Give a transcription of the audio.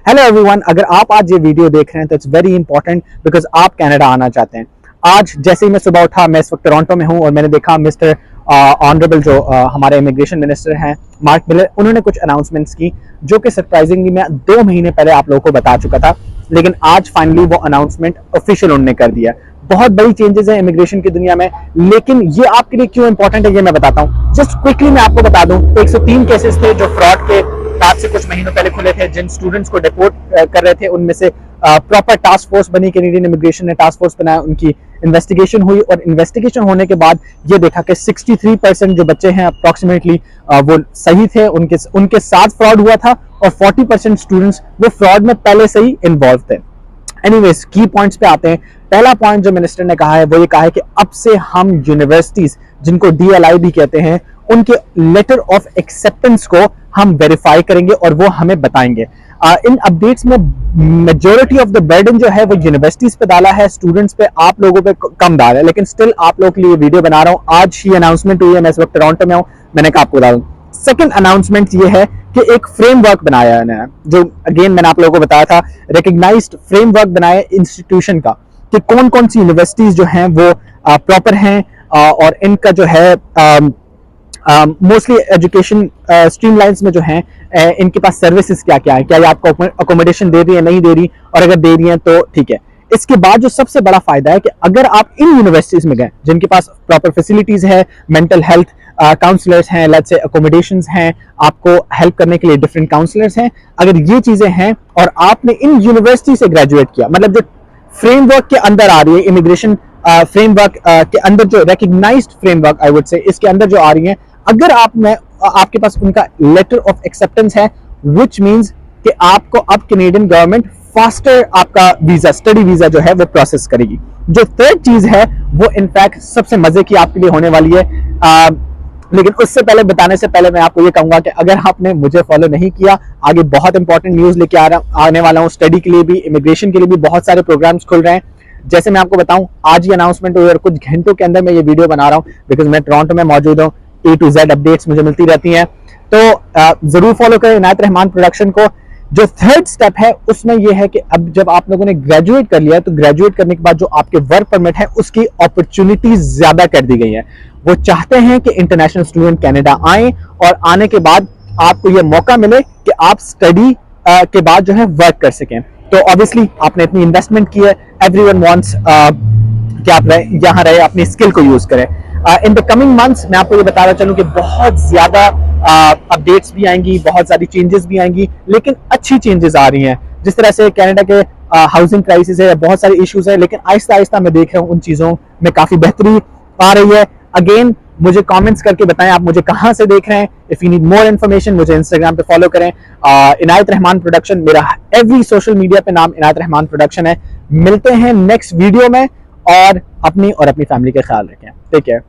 Hello everyone, अगर आप आज ये वीडियो देख रहे हैं तो इट्स वेरी इंपॉर्टेंट बिकॉज आप कनाडा आना चाहते हैं। आज जैसे ही मैं सुबह उठा, मैं इस वक्त टोरंटो में हूं और मैंने देखा मिस्टर ऑनरेबल जो हमारे इमिग्रेशन मिनिस्टर हैं मार्क मिलर, उन्होंने कुछ अनाउंसमेंट्स की जो कि सरप्राइजिंगली मैं 2 महीने पहले आप लोगों को बता चुका था, लेकिन आज फाइनली वो अनाउंसमेंट ऑफिशियल उन्होंने कर दिया। बहुत बड़ी चेंजेस है इमिग्रेशन की दुनिया में, लेकिन ये आपके लिए क्यों इंपॉर्टेंट है ये मैं बताता हूँ। जस्ट क्विकली मैं आपको बता दूं, 103 केसेस थे जो फ्रॉड के आज से कुछ महीनों पहले खुले थे, जिन स्टूडेंट्स को डिपोर्ट कर रहे थे उनमें से प्रॉपर टास्क फोर्स बनी, कैनेडियन इमिग्रेशन ने टास्क फोर्स बनाया, उनकी इन्वेस्टिगेशन हुई और इन्वेस्टिगेशन होने के बाद ये देखा कि 63% जो बच्चे हैं अप्रोक्सीमेटली वो सही थे, उनके साथ फ्रॉड हुआ था और 40% स्टूडेंट्स वो फ्रॉड में पहले से ही इन्वॉल्व थे। एनीवेज, की पॉइंट्स पे आते हैं। पहला पॉइंट जो मिनिस्टर ने कहा है वो ये कहा है कि अब से हम यूनिवर्सिटीज, जिनको DLI भी कहते हैं, उनके लेटर ऑफ एक्सेप्टेंस को हम वेरीफाई करेंगे और वो हमें बताएंगे। इन अपडेट्स में मेजॉरिटी ऑफ द बर्डन जो है वो यूनिवर्सिटीज पे डाला है, स्टूडेंट्स पे, आप लोगों पे कम डाला है, लेकिन स्टिल आप लोगों के लिए वीडियो बना रहा हूँ। आज ही अनाउंसमेंट हुई है, मैं इस वक्त टोरंटो में हूँ, मैंने कहा आपको बता दूं। सेकंड अनाउंसमेंट ये है कि एक फ्रेमवर्क बनाया है, जो अगेन मैंने आप लोगों को बताया था, रिकग्नाइज्ड फ्रेमवर्क बनाया इंस्टीट्यूशन का, कि कौन कौन सी यूनिवर्सिटीज जो हैं वो प्रॉपर हैं और इनका जो है मोस्टली एजुकेशन स्ट्रीमलाइंस में जो हैं इनके पास सर्विसेज क्या क्या है, क्या ये आपको अकोमोडेशन दे रही है, नहीं दे रही, और अगर दे रही है तो ठीक है। इसके बाद जो सबसे बड़ा फायदा है कि अगर आप इन यूनिवर्सिटीज में गए जिनके पास प्रॉपर फैसिलिटीज है, मेंटल हेल्थ काउंसलर्स हैं, लेट्स से अकोमोडेशंस हैं, आपको हेल्प करने के लिए डिफरेंट काउंसलर्स हैं, अगर ये चीजें हैं और आपने इन यूनिवर्सिटी से ग्रेजुएट किया, मतलब जो फ्रेमवर्क के अंदर आ रही है, इमिग्रेशन फ्रेमवर्क के अंदर जो recognised framework I would say, इसके अंदर जो आ रही है, अगर आपके पास उनका लेटर ऑफ एक्सेप्टेंस है, विच मीन्स कि आपको अब कैनेडियन गवर्नमेंट फास्टर आपका वीजा, स्टडी वीजा जो है वो प्रोसेस करेगी। जो थर्ड चीज है वो इनफैक्ट सबसे मजे की आपके लिए होने वाली है, लेकिन उससे पहले, बताने से पहले मैं आपको ये कहूंगा कि अगर आपने मुझे फॉलो नहीं किया, आगे बहुत इंपॉर्टेंट न्यूज लेके आने वाला हूँ। स्टडी के लिए भी, इमिग्रेशन के लिए भी बहुत सारे प्रोग्राम्स खुल रहे हैं। जैसे मैं आपको बताऊं, आज ही अनाउंसमेंट हुई और कुछ घंटों के अंदर मैं ये वीडियो बना रहा हूँ, बिकॉज मैं टोरंटो में मौजूद हूँ। A to Z अपडेट्स मुझे मिलती रहती हैं, तो जरूर फॉलो करें इनायत रहमान प्रोडक्शन को। जो थर्ड स्टेप है उसमें यह है कि अब जब आप लोगों ने ग्रेजुएट कर लिया, तो ग्रेजुएट करने के बाद जो आपके वर्क परमिट है उसकी अपॉर्चुनिटीज ज्यादा कर दी गई है। वो चाहते हैं कि इंटरनेशनल स्टूडेंट कनाडा आए और आने के बाद आपको यह मौका मिले कि आप स्टडी के बाद जो है वर्क कर सकें। तो ऑब्वियसली आपने इतनी इन्वेस्टमेंट की है, एवरीवन वांट्स कि आप यहाँ रहे, अपनी स्किल को यूज करें। इन द कमिंग मंथ्स मैं आपको ये बताना चलूं कि बहुत ज्यादा अपडेट्स भी आएंगी, बहुत सारी चेंजेस भी आएंगी, लेकिन अच्छी चेंजेस आ रही हैं। जिस तरह से कनाडा के हाउसिंग क्राइसिस है, बहुत सारे इश्यूज है, लेकिन आहिस्ता आहिस्ता मैं देख रहा हूँ उन चीजों में काफी बेहतरी आ रही है। अगेन मुझे कमेंट्स करके बताएं आप मुझे कहां से देख रहे हैं। If you need more information मुझे इंस्टाग्राम पे फॉलो करें, इनायत रहमान प्रोडक्शन, मेरा एवरी सोशल मीडिया पे नाम इनायत रहमान प्रोडक्शन है। मिलते हैं नेक्स्ट वीडियो में, और अपनी फैमिली का ख्याल रखें। Take care.